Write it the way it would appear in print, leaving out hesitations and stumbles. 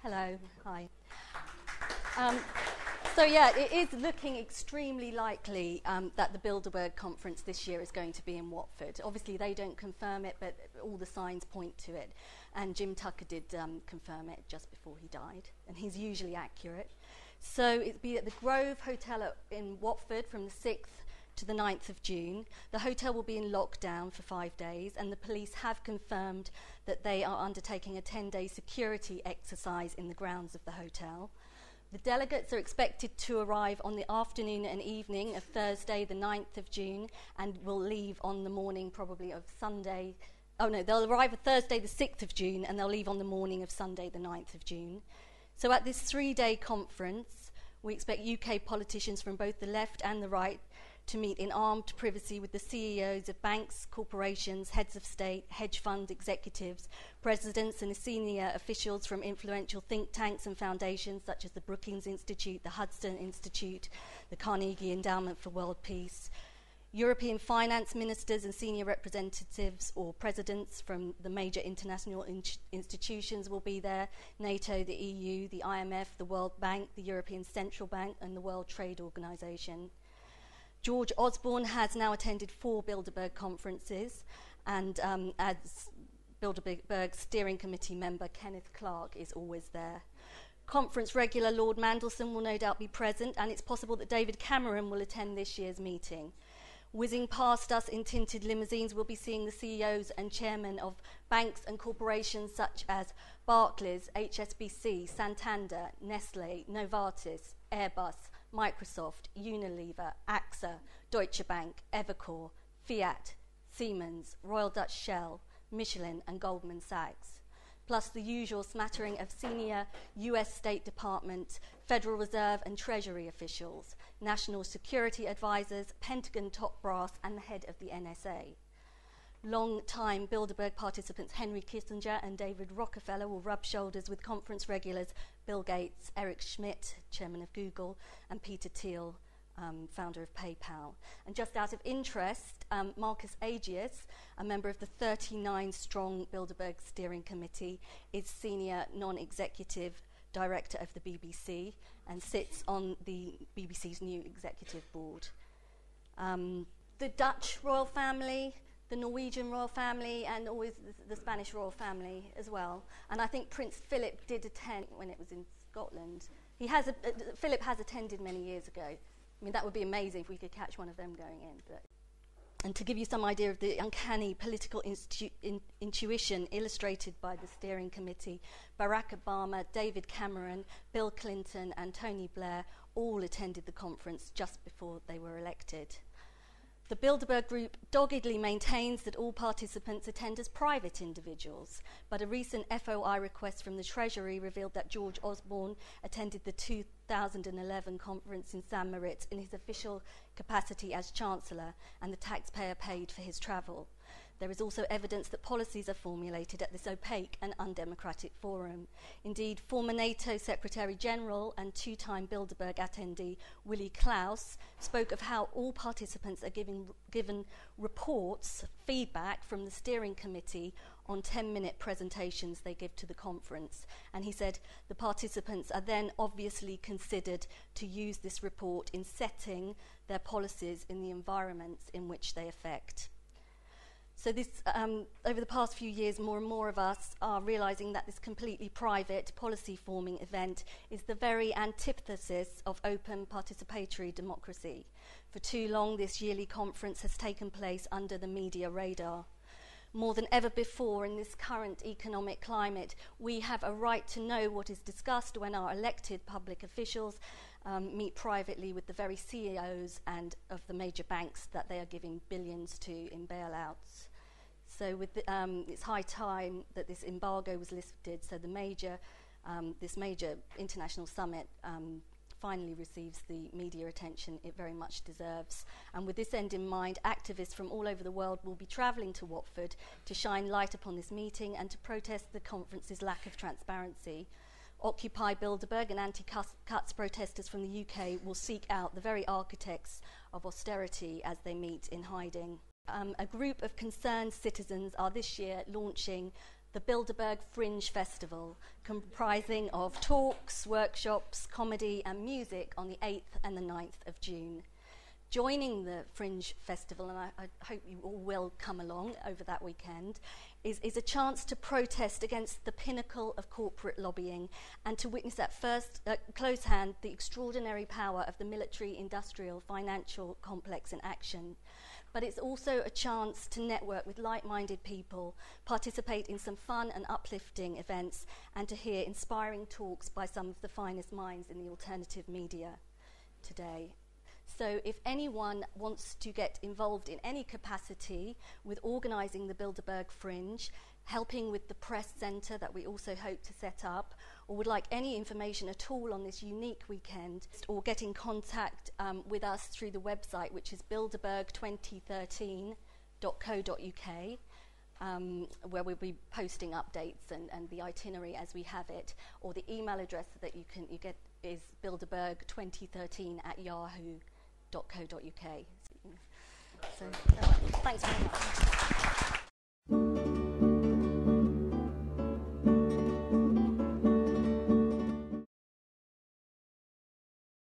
Hello, hi. So yeah, it is looking extremely likely that the Bilderberg conference this year is going to be in Watford. Obviously they don't confirm it, but all the signs point to it. And Jim Tucker did confirm it just before he died, and he's usually accurate. So it'll be at the Grove Hotel in Watford from the 6th to the 9th of June. The hotel will be in lockdown for 5 days, and the police have confirmed that they are undertaking a 10-day security exercise in the grounds of the hotel. The delegates are expected to arrive on the afternoon and evening of Thursday, the 9th of June, and will leave on the morning probably of Sunday. Oh no, they'll arrive on Thursday, the 6th of June, and they'll leave on the morning of Sunday, the 9th of June. So at this 3-day conference, we expect UK politicians from both the left and the right to meet in armed privacy with the CEOs of banks, corporations, heads of state, hedge fund executives, presidents and senior officials from influential think tanks and foundations such as the Brookings Institute, the Hudson Institute, the Carnegie Endowment for World Peace, European finance ministers and senior representatives or presidents from the major international institutions will be there: NATO, the EU, the IMF, the World Bank, the European Central Bank and the World Trade Organization. George Osborne has now attended 4 Bilderberg conferences, and as Bilderberg steering committee member Kenneth Clark is always there. Conference regular Lord Mandelson will no doubt be present, and it's possible that David Cameron will attend this year's meeting. Whizzing past us in tinted limousines, we'll be seeing the CEOs and chairmen of banks and corporations such as Barclays, HSBC, Santander, Nestle, Novartis, Airbus, Microsoft, Unilever, AXA, Deutsche Bank, Evercore, Fiat, Siemens, Royal Dutch Shell, Michelin and Goldman Sachs, plus the usual smattering of senior US State Department, Federal Reserve and Treasury officials, national security advisors, Pentagon top brass and the head of the NSA. Long-time Bilderberg participants Henry Kissinger and David Rockefeller will rub shoulders with conference regulars Bill Gates, Eric Schmidt, chairman of Google, and Peter Thiel, founder of PayPal. And just out of interest, Marcus Agius, a member of the 39-strong Bilderberg steering committee, is senior non-executive director of the BBC and sits on the BBC's new executive board. The Dutch royal family, the Norwegian royal family, and always the Spanish royal family as well. And I think Prince Philip did attend when it was in Scotland. Philip has attended many years ago. I mean, that would be amazing if we could catch one of them going in. And to give you some idea of the uncanny political intuition illustrated by the steering committee, Barack Obama, David Cameron, Bill Clinton, and Tony Blair all attended the conference just before they were elected. The Bilderberg Group doggedly maintains that all participants attend as private individuals, but a recent FOI request from the Treasury revealed that George Osborne attended the 2011 conference in St. Moritz in his official capacity as Chancellor, and the taxpayer paid for his travel. There is also evidence that policies are formulated at this opaque and undemocratic forum. Indeed, former NATO Secretary General and 2-time Bilderberg attendee Willy Klaus spoke of how all participants are given reports, feedback from the steering committee on 10-minute presentations they give to the conference. And he said the participants are then obviously considered to use this report in setting their policies in the environments in which they affect. So this, over the past few years, more and more of us are realising that this completely private policy-forming event is the very antithesis of open participatory democracy. For too long, this yearly conference has taken place under the media radar. More than ever before in this current economic climate, we have a right to know what is discussed when our elected public officials meet privately with the very CEOs and of the major banks that they are giving billions to in bailouts. So it's high time that this embargo was lifted, so this major international summit finally receives the media attention it very much deserves. And with this end in mind, activists from all over the world will be travelling to Watford to shine light upon this meeting and to protest the conference's lack of transparency. Occupy Bilderberg and anti-cuts protesters from the UK will seek out the very architects of austerity as they meet in hiding. A group of concerned citizens are this year launching the Bilderberg Fringe Festival, comprising of talks, workshops, comedy and music on the 8th and the 9th of June. Joining the Fringe Festival, and I hope you all will come along over that weekend, is a chance to protest against the pinnacle of corporate lobbying and to witness at close hand the extraordinary power of the military, industrial, financial complex in action. But it's also a chance to network with like-minded people, participate in some fun and uplifting events, and to hear inspiring talks by some of the finest minds in the alternative media today. So if anyone wants to get involved in any capacity with organising the Bilderberg Fringe, helping with the press centre that we also hope to set up, or would like any information at all on this unique weekend, or get in contact with us through the website, which is bilderberg2013.co.uk, where we'll be posting updates and the itinerary as we have it, or the email address that you get is bilderberg2013@yahoo.co.uk. So, thanks very much.